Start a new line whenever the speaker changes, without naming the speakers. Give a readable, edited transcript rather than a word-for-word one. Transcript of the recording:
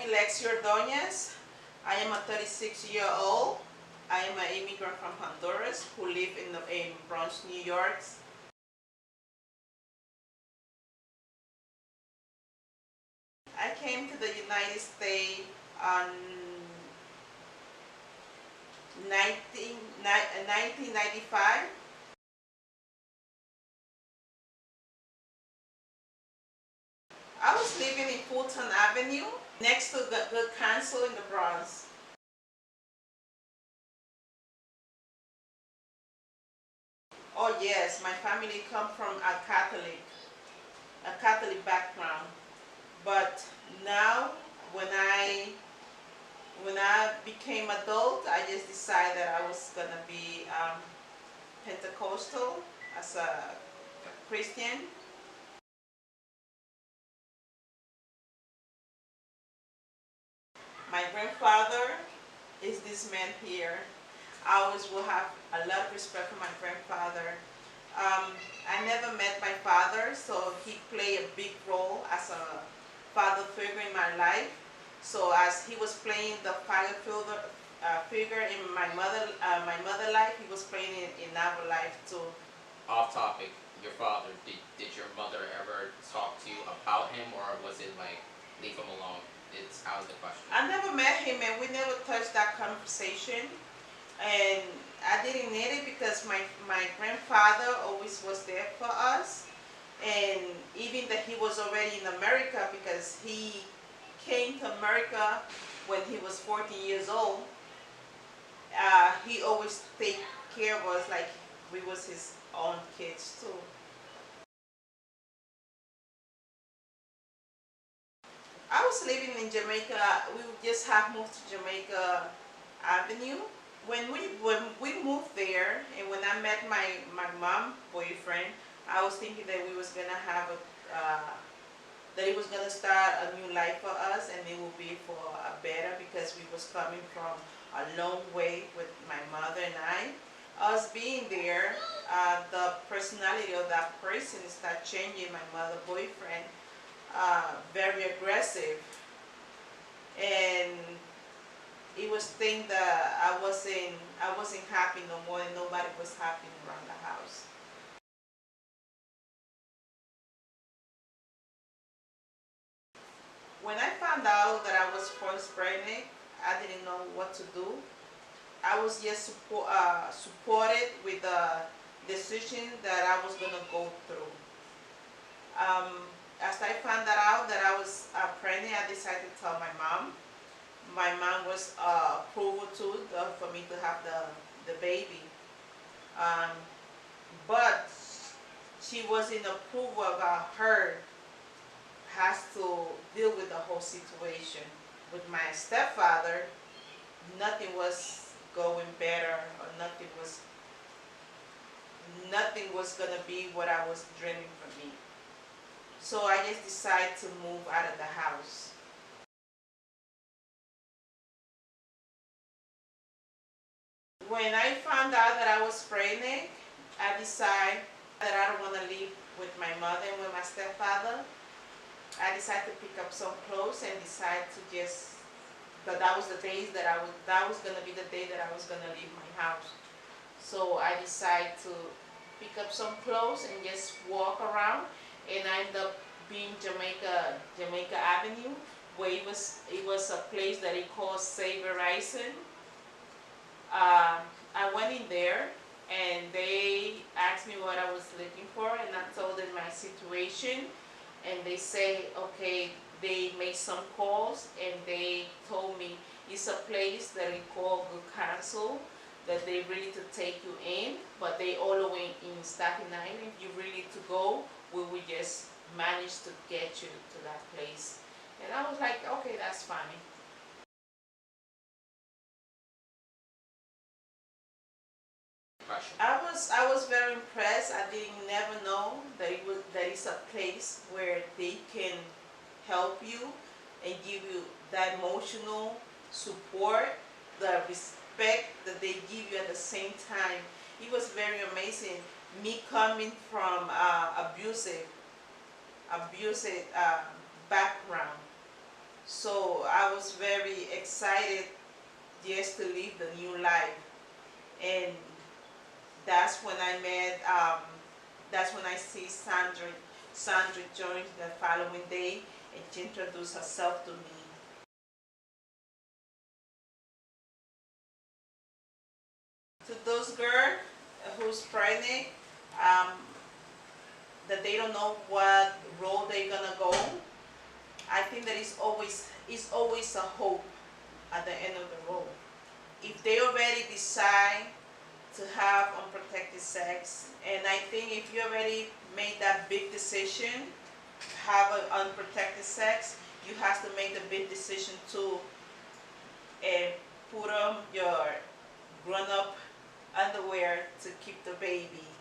Milexy Ordonez. I am a 36-year-old. I am an immigrant from Honduras who live in Bronx, New York. I came to the United States on 1995. I was living in Fulton Avenue next to the Good Counsel in the Bronx. Oh yes, my family come from a Catholic background. But now, when I became adult, I just decided that I was gonna be Pentecostal as a Christian. My grandfather is this man here. I always will have a lot of respect for my grandfather. I never met my father, so he played a big role as a father figure in my life. So as he was playing the father figure in my mother life, he was playing in our life too.
Off topic, your father, did your mother ever talk to you about him, or was it like, leave him alone? It's out of the question.
I never met him and we never touched that conversation. And I didn't need it because my grandfather always was there for us. And even that he was already in America, because he came to America when he was 14 years old, he always take care of us like we was his own kids too. I was living in Jamaica. We just have moved to Jamaica Avenue. When we moved there, and when I met my mom boyfriend, I was thinking that we was gonna have that it was gonna start a new life for us, and it will be for a better, because we was coming from a long way with my mother and I. Us being there, the personality of that person started changing. My mother boyfriend, very aggressive, and it was thing that I wasn't happy no more, and nobody was happy around the house. When I found out that I was first pregnant, I didn't know what to do. I was just supported with the decision that I was gonna go through. After I found that out that I was pregnant, I decided to tell my mom. My mom was approval too for me to have the baby. But she wasn't approval about her has to deal with the whole situation. With my stepfather, nothing was going better, or nothing was gonna be what I was dreaming for me. So I just decided to move out of the house. When I found out that I was pregnant, I decided that I don't want to live with my mother and with my stepfather. I decided to pick up some clothes and decide to just, that was the days that that was going to be the day that I was going to leave my house. So I decided to pick up some clothes and just walk around, and I ended up being Jamaica Avenue, where it was a place that it called Saber Rising. I went in there and they asked me what I was looking for, and I told them my situation, and they say, okay, they made some calls and they told me it's a place that they call Good Counsel, that they really to take you in, but they all the way in Staten Island. If you really to go, we will just manage to get you to that place. And I was like, okay, that's fine. I was very impressed. I didn't never know that that it's a place where they can help you and give you that emotional support, the respect that they give you at the same time. It was very amazing. Me coming from abusive background, So I was very excited just to live the new life. And that's when I met, that's when I see Sandra. Sandra joined the following day and she introduced herself to me. To those girls who's pregnant, um, that they don't know what road they're gonna go, I think that is always a hope at the end of the road. If they already decide to have unprotected sex, and I think if you already made that big decision, have an unprotected sex, you have to make the big decision to put on your grown-up underwear to keep the baby.